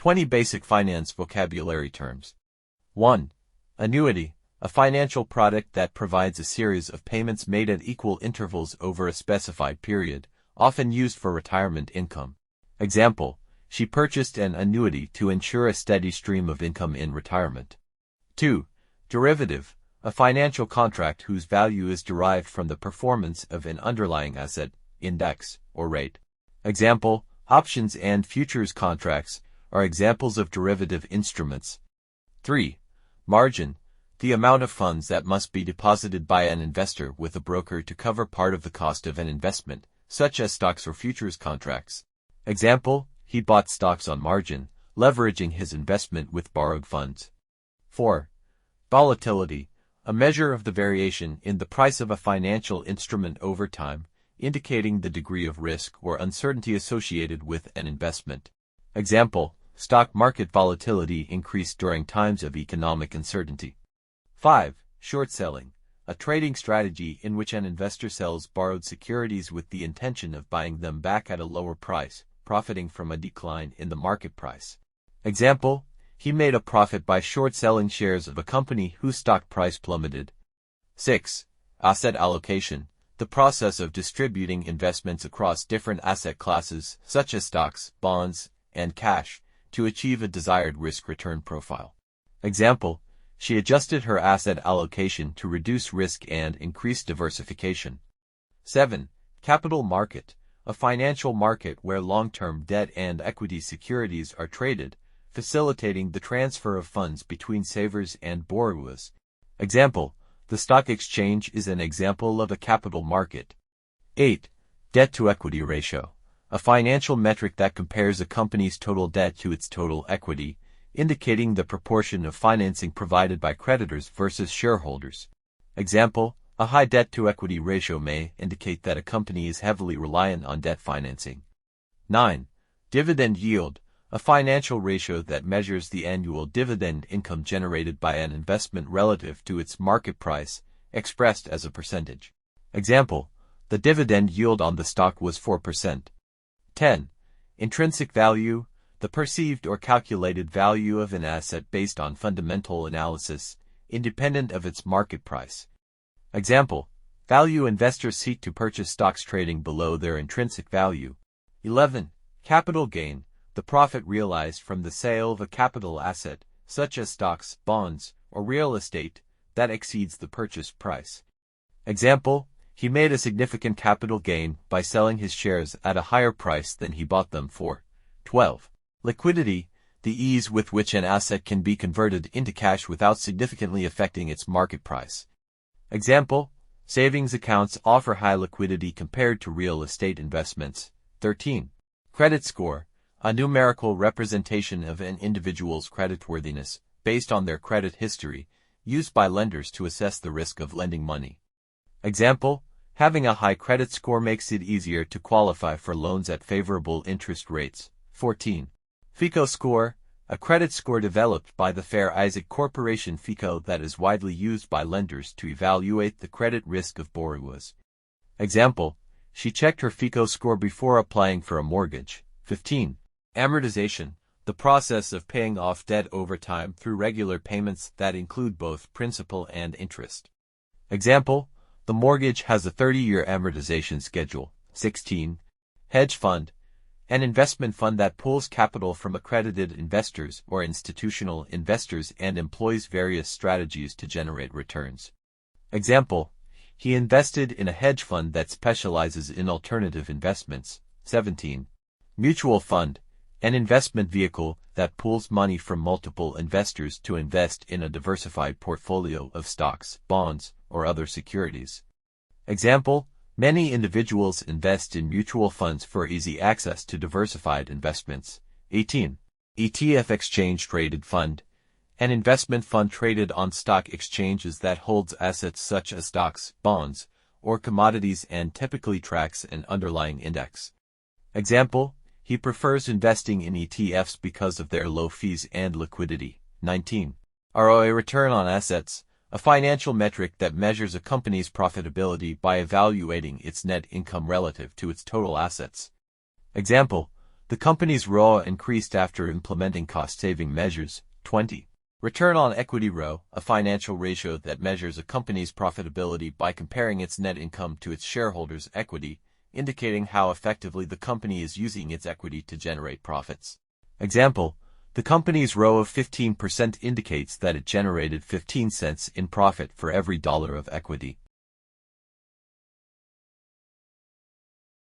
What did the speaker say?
20 basic finance vocabulary terms. 1. Annuity, a financial product that provides a series of payments made at equal intervals over a specified period, often used for retirement income. Example, she purchased an annuity to ensure a steady stream of income in retirement. 2. Derivative, a financial contract whose value is derived from the performance of an underlying asset, index, or rate. Example, options and futures contracts are examples of derivative instruments. 3. Margin, the amount of funds that must be deposited by an investor with a broker to cover part of the cost of an investment, such as stocks or futures contracts. Example, he bought stocks on margin, leveraging his investment with borrowed funds. 4. Volatility, a measure of the variation in the price of a financial instrument over time, indicating the degree of risk or uncertainty associated with an investment. Example, stock market volatility increased during times of economic uncertainty. 5. Short selling, a trading strategy in which an investor sells borrowed securities with the intention of buying them back at a lower price, profiting from a decline in the market price. Example, he made a profit by short selling shares of a company whose stock price plummeted. 6. Asset allocation, the process of distributing investments across different asset classes, such as stocks, bonds, and cash, to achieve a desired risk-return profile. Example, she adjusted her asset allocation to reduce risk and increase diversification. 7. Capital market, a financial market where long-term debt and equity securities are traded, facilitating the transfer of funds between savers and borrowers. Example, the stock exchange is an example of a capital market. 8. Debt-to-equity ratio, a financial metric that compares a company's total debt to its total equity, indicating the proportion of financing provided by creditors versus shareholders. Example, a high debt-to-equity ratio may indicate that a company is heavily reliant on debt financing. 9. Dividend yield, a financial ratio that measures the annual dividend income generated by an investment relative to its market price, expressed as a percentage. Example, the dividend yield on the stock was 4%. 10. Intrinsic value, the perceived or calculated value of an asset based on fundamental analysis, independent of its market price. Example, value investors seek to purchase stocks trading below their intrinsic value. 11. Capital gain, the profit realized from the sale of a capital asset, such as stocks, bonds, or real estate, that exceeds the purchase price. Example, he made a significant capital gain by selling his shares at a higher price than he bought them for. 12. Liquidity, the ease with which an asset can be converted into cash without significantly affecting its market price. Example, savings accounts offer high liquidity compared to real estate investments. 13. Credit score, a numerical representation of an individual's creditworthiness, based on their credit history, used by lenders to assess the risk of lending money. Example, having a high credit score makes it easier to qualify for loans at favorable interest rates. 14. FICO score, a credit score developed by the Fair Isaac Corporation FICO that is widely used by lenders to evaluate the credit risk of borrowers. Example, she checked her FICO score before applying for a mortgage. 15. Amortization, the process of paying off debt over time through regular payments that include both principal and interest. Example, the mortgage has a 30-year amortization schedule. 16. Hedge fund, an investment fund that pools capital from accredited investors or institutional investors and employs various strategies to generate returns. Example, he invested in a hedge fund that specializes in alternative investments. 17. Mutual fund, an investment vehicle that pools money from multiple investors to invest in a diversified portfolio of stocks, bonds, or other securities. Example, many individuals invest in mutual funds for easy access to diversified investments. 18. ETF exchange-traded fund, an investment fund traded on stock exchanges that holds assets such as stocks, bonds, or commodities and typically tracks an underlying index. Example, he prefers investing in ETFs because of their low fees and liquidity. 19. ROA, return on assets, a financial metric that measures a company's profitability by evaluating its net income relative to its total assets. Example, the The company's ROA increased after implementing cost-saving measures. 20. Return on equity ROE, a financial ratio that measures a company's profitability by comparing its net income to its shareholders' equity, indicating how effectively the company is using its equity to generate profits. Example: the company's ROE of 15% indicates that it generated 15 cents in profit for every dollar of equity.